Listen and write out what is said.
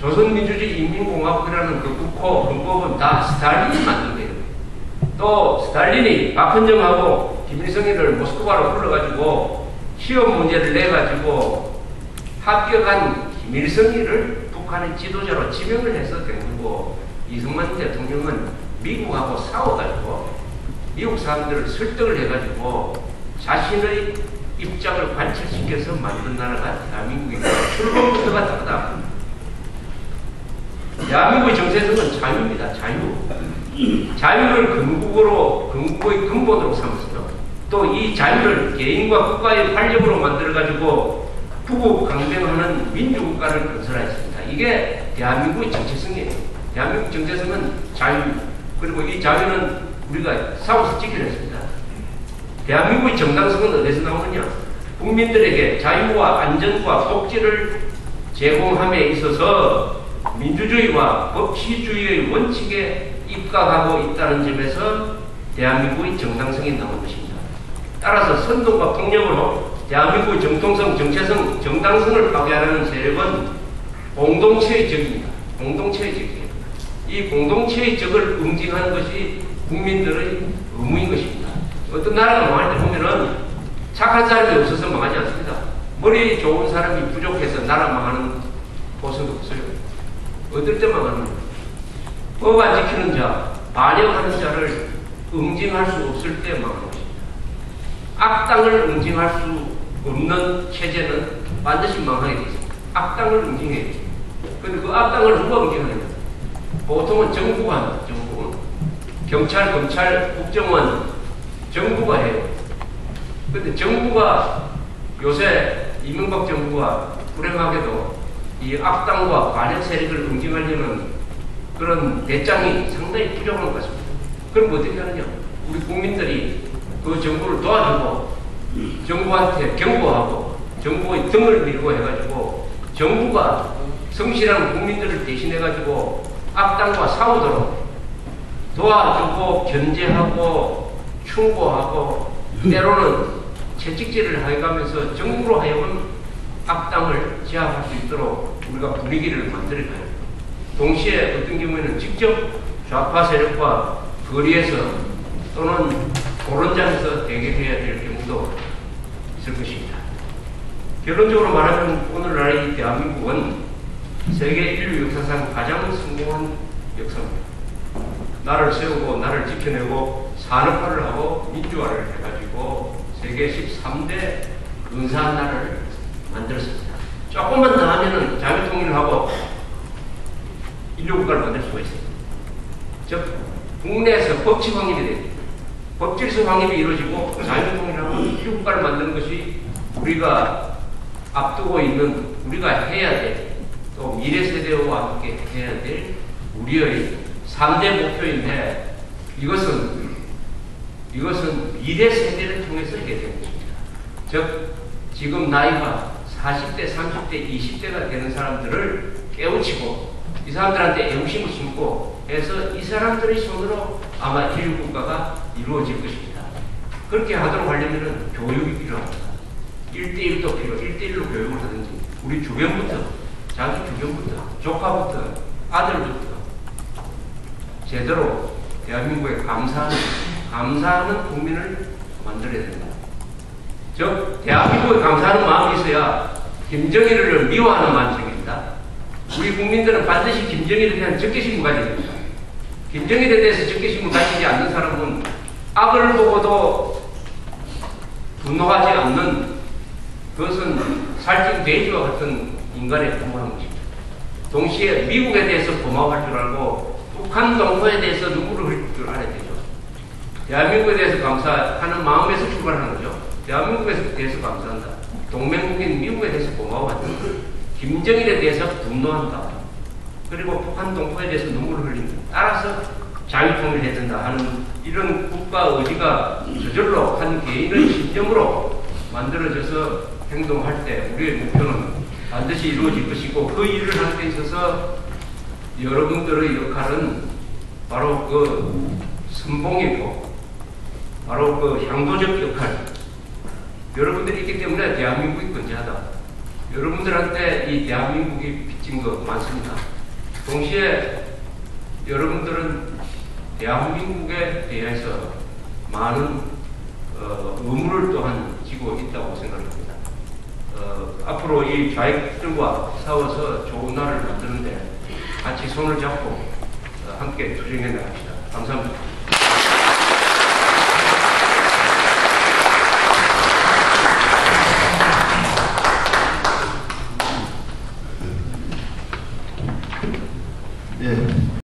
조선민주주의 인민공화국이라는 그 국호, 헌법은 다 스탈린이 만든 거예요. 또 스탈린이 박헌정하고 김일성이를 모스크바로 불러가지고 시험 문제를 내가지고 합격한 김일성이를 북한의 지도자로 지명을 해서 된 거고, 이승만 대통령은 미국하고 싸워가지고 미국 사람들을 설득을 해가지고 자신의 입장을 관철시켜서 만든 나라가 대한민국이고, 출범부터가 다르다. 대한민국의 정체성은 자유입니다. 자유. 자유를 건국의 근본으로 삼았어요. 또 이 자유를 개인과 국가의 활력으로 만들어가지고 부국 강병하는 민주국가를 건설했습니다. 이게 대한민국의 정체성이에요. 대한민국 정체성은 자유. 그리고 이 자유는 우리가 싸워서 지켜냈습니다. 대한민국의 정당성은 어디서 나오느냐? 국민들에게 자유와 안전과 복지를 제공함에 있어서 민주주의와 법치주의의 원칙에 입각하고 있다는 점에서 대한민국의 정당성이 나온 것입니다. 따라서 선동과 폭력으로 대한민국의 정통성, 정체성, 정당성을 파괴하는 세력은 공동체의 적입니다. 공동체의 적이에요. 이 공동체의 적을 응징하는 것이 국민들의 의무인 것입니다. 어떤 나라가 망할 때 보면은 착한 사람이 없어서 망하지 않습니다. 머리 좋은 사람이 부족해서 나라 망하는 곳은 없어요. 어떨 때 망하는 거예요? 법 안 지키는 자, 반역하는 자를 응징할 수 없을 때 망하는 것입니다. 악당을 응징할 수 없는 체제는 반드시 망하게 되어 있습니다. 악당을 응징해야 돼요. 근데 그 악당을 누가 응징하느냐? 보통은 정부가 합니다. 정부. 경찰, 검찰, 국정원, 정부가 해요. 근데 정부가 요새 이명박 정부가 불행하게도 이 악당과 반역 세력을 응징하려는 그런 대장이 상당히 부족한 것 같습니다. 그럼 어떻게 하느냐? 우리 국민들이 그 정부를 도와주고 정부한테 경고하고 정부의 등을 밀고 해가지고 정부가 성실한 국민들을 대신해가지고 악당과 싸우도록 도와주고 견제하고 충고하고 때로는 채찍질을 해가면서 정부로 하여금 악당을 제압할 수 있도록 우리가 분위기를 만들어가요. 동시에 어떤 경우에는 직접 좌파 세력과 거리에서 또는 토론장에서 대결해야 될 경우도 있을 것입니다. 결론적으로 말하면 오늘날 이 대한민국은 세계 인류 역사상 가장 성공한 역사입니다. 나를 세우고 나를 지켜내고 산업화를 하고 민주화를 해가지고 세계 13대 근사한 나라를 만들었습니다. 조금만 더 하면은 자유통일을 하고 인류국가를 만들 수가 있습니다. 즉 국내에서 법치 확립이 됩니다. 법질서 확립이 이루어지고 자유통일하고 인류국가를 만드는 것이 우리가 앞두고 있는, 우리가 해야 될, 또 미래 세대와 함께 해야 될 우리의 3대 목표인데, 이것은 미래 세대를 통해서 이게 되는 것입니다. 즉 지금 나이가 40대, 30대, 20대가 되는 사람들을 깨우치고 이 사람들한테 애국심을 심고 해서 이 사람들의 손으로 아마 인류국가가 이루어질 것입니다. 그렇게 하도록 하려면 교육이 필요합니다. 1대1도 필요, 1대1로 교육을 하든지 우리 주변부터, 자기 주변부터, 조카부터, 아들부터 제대로 대한민국에 감사하는 국민을 만들어야 됩니다. 즉 대한민국에 감사하는 마음이 있어야 김정일을 미워하는 마음이 생깁니다. 우리 국민들은 반드시 김정일에 대한 적개심을 가져야 됩니다. 김정일에 대해서 적개심을 가지지 않는 사람은 악을 보고도 분노하지 않는, 그것은 살찐 돼지와 같은 인간에 불과한 것입니다. 동시에 미국에 대해서 고마워할 줄 알고 북한 동포에 대해서 눈물을 흘릴 줄 알아야 되죠. 대한민국에 대해서 감사하는 마음에서 출발하는 거죠. 대한민국에 대해서 감사한다. 동맹국인 미국에 대해서 고마워한다. 김정일에 대해서 분노한다. 그리고 북한 동포에 대해서 눈물을 흘린다. 따라서 자유통일해야 된다 하는 이런 국가 의지가 저절로 한 개인의 신념으로 만들어져서 행동할 때 우리의 목표는 반드시 이루어질 것이고, 그 일을 할 때 있어서 여러분들의 역할은 바로 그 선봉이고 바로 그 향도적 역할, 여러분들이 있기 때문에 대한민국이 건재하다. 여러분들한테 이 대한민국이 빚진 거 많습니다. 동시에 여러분들은 대한민국에 대해서 많은 의무를 또한 지고 있다고 생각합니다. 앞으로 이 좌익들과 싸워서 좋은 나라를 만드는데 같이 손을 잡고 함께 투쟁해 나갑시다. 감사합니다.